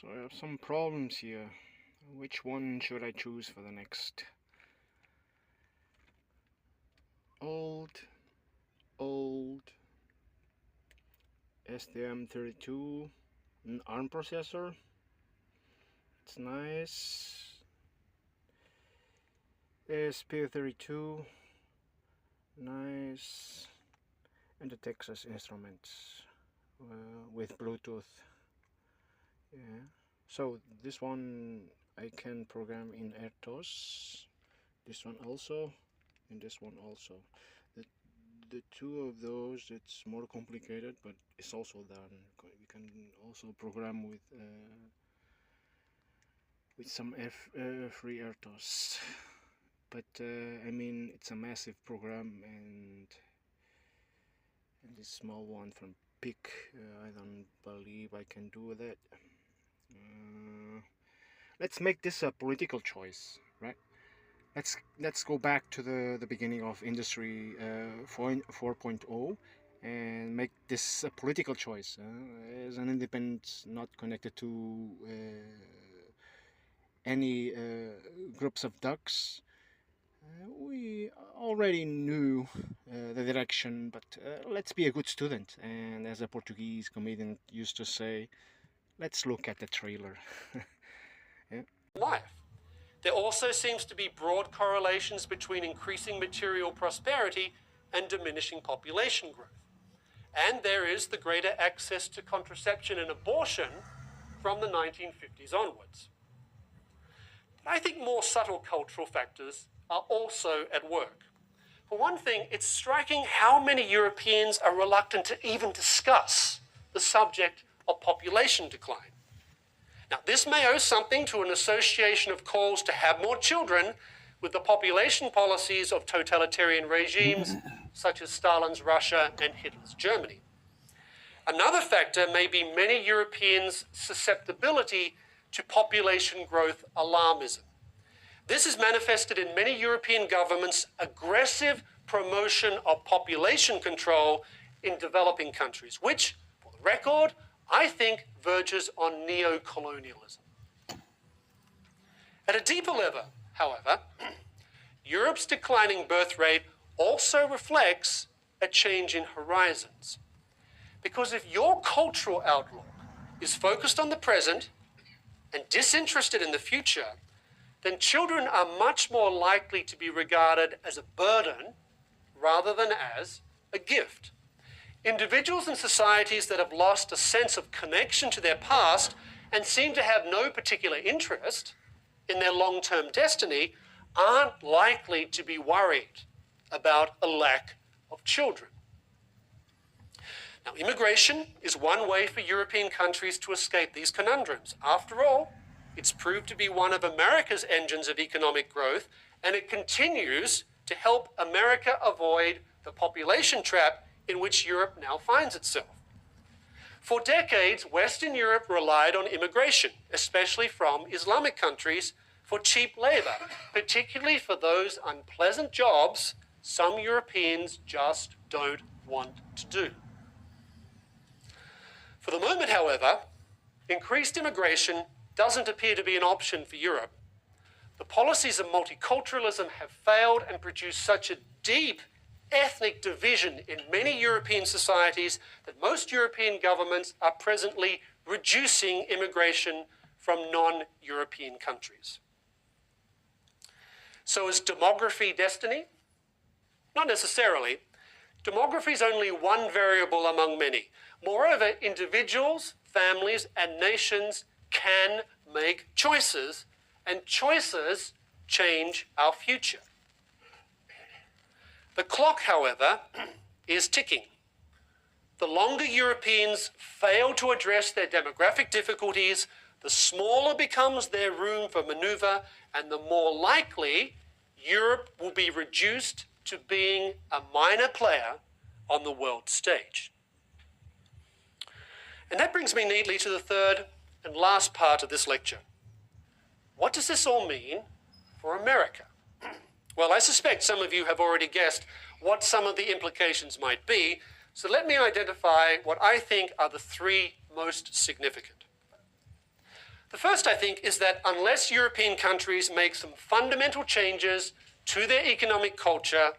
So I have some problems here. Which one should I choose for the next? Old STM32, an ARM processor. It's nice. SP32, nice. And the Texas Instruments with Bluetooth. Yeah. So this one I can program in RTOS. This one also, and this one also. The two of those, it's more complicated, but it's also done. You can also program with some free RTOS. But I mean, it's a massive program, and this small one from PIC, I don't believe I can do that. Let's make this a political choice, right? Let's go back to the beginning of Industry 4.0 and make this a political choice as an independent, not connected to any groups of ducks. We already knew the direction, but let's be a good student. And as a Portuguese comedian used to say, let's look at the trailer. Yeah. Life. There also seems to be broad correlations between increasing material prosperity and diminishing population growth. And there is the greater access to contraception and abortion from the 1950s onwards. But I think more subtle cultural factors are also at work. For one thing, it's striking how many Europeans are reluctant to even discuss the subject of population decline. Now, this may owe something to an association of calls to have more children with the population policies of totalitarian regimes such as Stalin's Russia and Hitler's Germany. Another factor may be many Europeans' susceptibility to population growth alarmism. This is manifested in many European governments' aggressive promotion of population control in developing countries, which, for the record, I think verges on neo-colonialism. At a deeper level, however, Europe's declining birth rate also reflects a change in horizons. Because if your cultural outlook is focused on the present and disinterested in the future, then children are much more likely to be regarded as a burden rather than as a gift. Individuals and societies that have lost a sense of connection to their past and seem to have no particular interest in their long-term destiny aren't likely to be worried about a lack of children. Now, immigration is one way for European countries to escape these conundrums. After all, it's proved to be one of America's engines of economic growth, and it continues to help America avoid the population trap in which Europe now finds itself. For decades, Western Europe relied on immigration, especially from Islamic countries, for cheap labor, particularly for those unpleasant jobs some Europeans just don't want to do. For the moment, however, increased immigration doesn't appear to be an option for Europe. The policies of multiculturalism have failed and produced such a deep ethnic division in many European societies that most European governments are presently reducing immigration from non-European countries. So is demography destiny? Not necessarily. Demography is only one variable among many. Moreover, individuals, families, and nations can make choices, and choices change our future. The clock, however, is ticking. The longer Europeans fail to address their demographic difficulties, the smaller becomes their room for maneuver, and the more likely Europe will be reduced to being a minor player on the world stage. And that brings me neatly to the third and last part of this lecture. What does this all mean for America? Well, I suspect some of you have already guessed what some of the implications might be, so let me identify what I think are the three most significant. first, I think, is that unless European countries make some fundamental changes to their economic culture,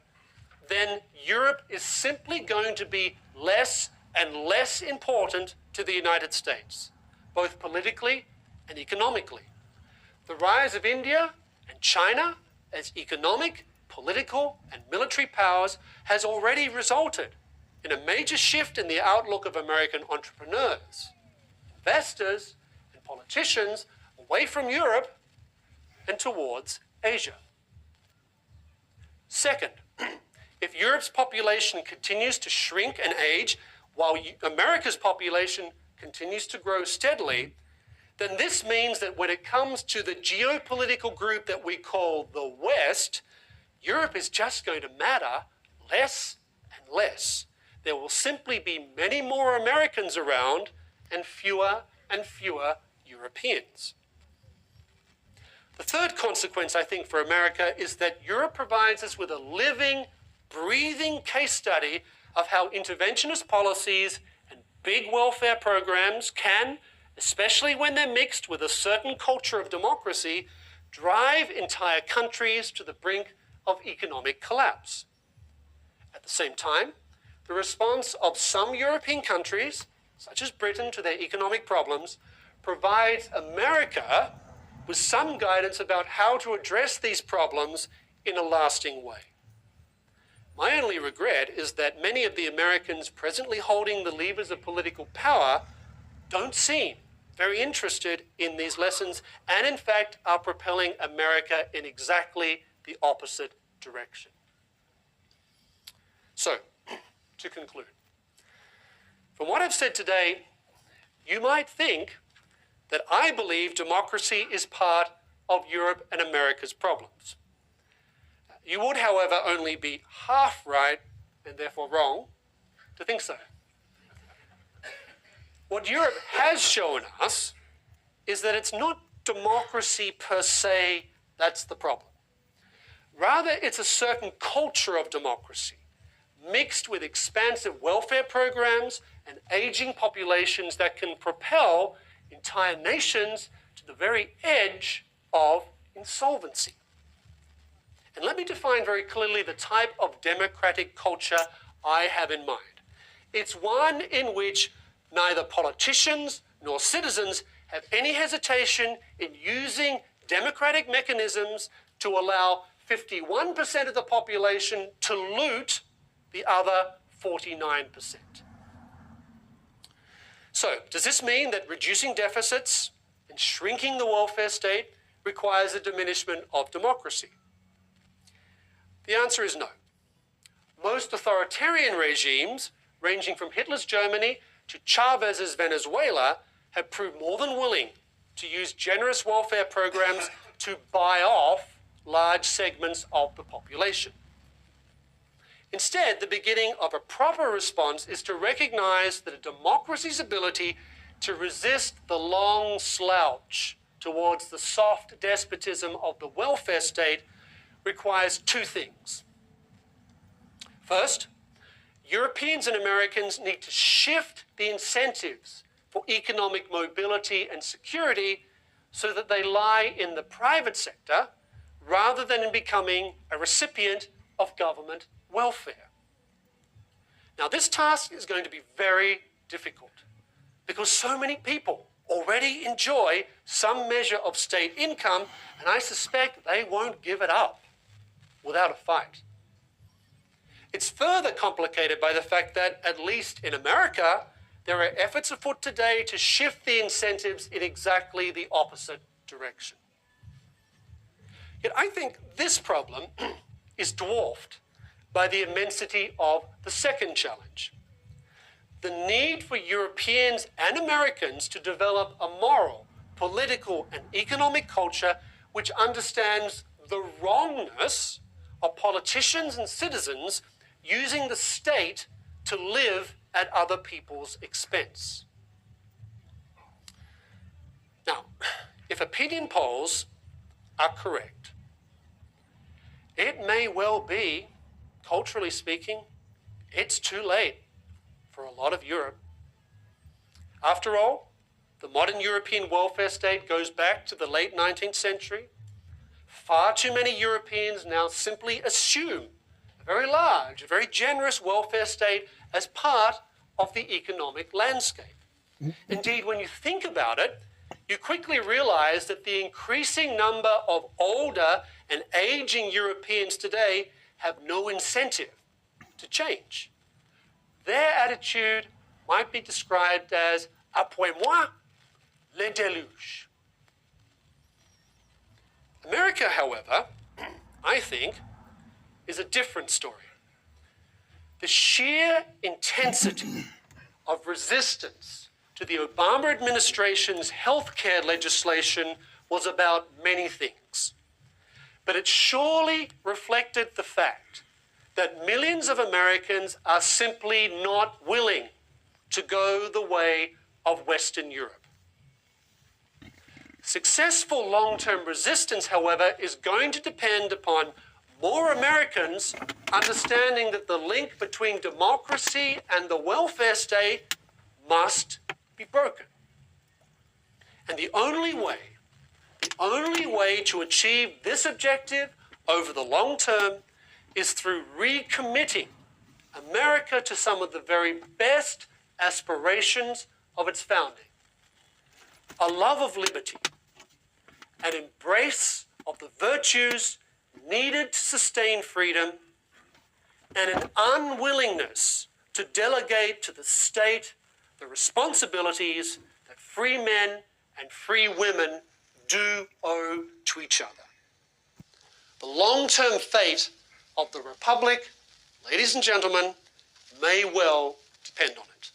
then Europe is simply going to be less and less important to the United States, both politically and economically. The rise of India and China as economic, political, and military powers has already resulted in a major shift in the outlook of American entrepreneurs, investors, and politicians away from Europe and towards Asia. Second, if Europe's population continues to shrink and age while America's population continues to grow steadily, then this means that when it comes to the geopolitical group that we call the West, Europe is just going to matter less and less. There will simply be many more Americans around and fewer Europeans. The third consequence, I think, for America is that Europe provides us with a living, breathing case study of how interventionist policies and big welfare programs can, especially when they're mixed with a certain culture of democracy, drive entire countries to the brink of economic collapse. At the same time, the response of some European countries, such as Britain, to their economic problems, provides America with some guidance about how to address these problems in a lasting way. My only regret is that many of the Americans presently holding the levers of political power don't seem very interested in these lessons and, in fact, are propelling America in exactly the opposite direction. So, to conclude, from what I've said today, you might think that I believe democracy is part of Europe and America's problems. You would, however, only be half right, and therefore wrong, to think so. What Europe has shown us is that it's not democracy per se that's the problem. Rather, it's a certain culture of democracy, mixed with expansive welfare programs and aging populations that can propel entire nations to the very edge of insolvency. And let me define very clearly the type of democratic culture I have in mind. It's one in which neither politicians nor citizens have any hesitation in using democratic mechanisms to allow 51% of the population to loot the other 49%. So, does this mean that reducing deficits and shrinking the welfare state requires a diminishment of democracy? The answer is no. Most authoritarian regimes, ranging from Hitler's Germany to Chavez's Venezuela, have proved more than willing to use generous welfare programs to buy off large segments of the population. Instead, the beginning of a proper response is to recognize that a democracy's ability to resist the long slouch towards the soft despotism of the welfare state requires two things. First, Europeans and Americans need to shift the incentives for economic mobility and security so that they lie in the private sector rather than in becoming a recipient of government welfare. Now, this task is going to be very difficult because so many people already enjoy some measure of state income, and I suspect they won't give it up without a fight. It's further complicated by the fact that, at least in America, there are efforts afoot today to shift the incentives in exactly the opposite direction. Yet I think this problem is dwarfed by the immensity of the second challenge. The need for Europeans and Americans to develop a moral, political, and economic culture which understands the wrongness of politicians and citizens using the state to live at other people's expense. Now, if opinion polls are correct, it may well be, culturally speaking, it's too late for a lot of Europe. After all, The modern European welfare state goes back to the late 19th century. Far too many Europeans now simply assume a very large, a very generous welfare state as part of the economic landscape. Indeed, when you think about it, you quickly realize that the increasing number of older and aging Europeans today have no incentive to change. Their attitude might be described as après moi, le déluge. America, however, I think, is a different story. The sheer intensity of resistance to the Obama administration's healthcare legislation was about many things. But it surely reflected the fact that millions of Americans are simply not willing to go the way of Western Europe. Successful long-term resistance, however, is going to depend upon more Americans understanding that the link between democracy and the welfare state must be broken. And the only way to achieve this objective over the long term is through recommitting America to some of the very best aspirations of its founding. A love of liberty, an embrace of the virtues needed to sustain freedom, and an unwillingness to delegate to the state the responsibilities that free men and free women do owe to each other. The long-term fate of the Republic, ladies and gentlemen, may well depend on it.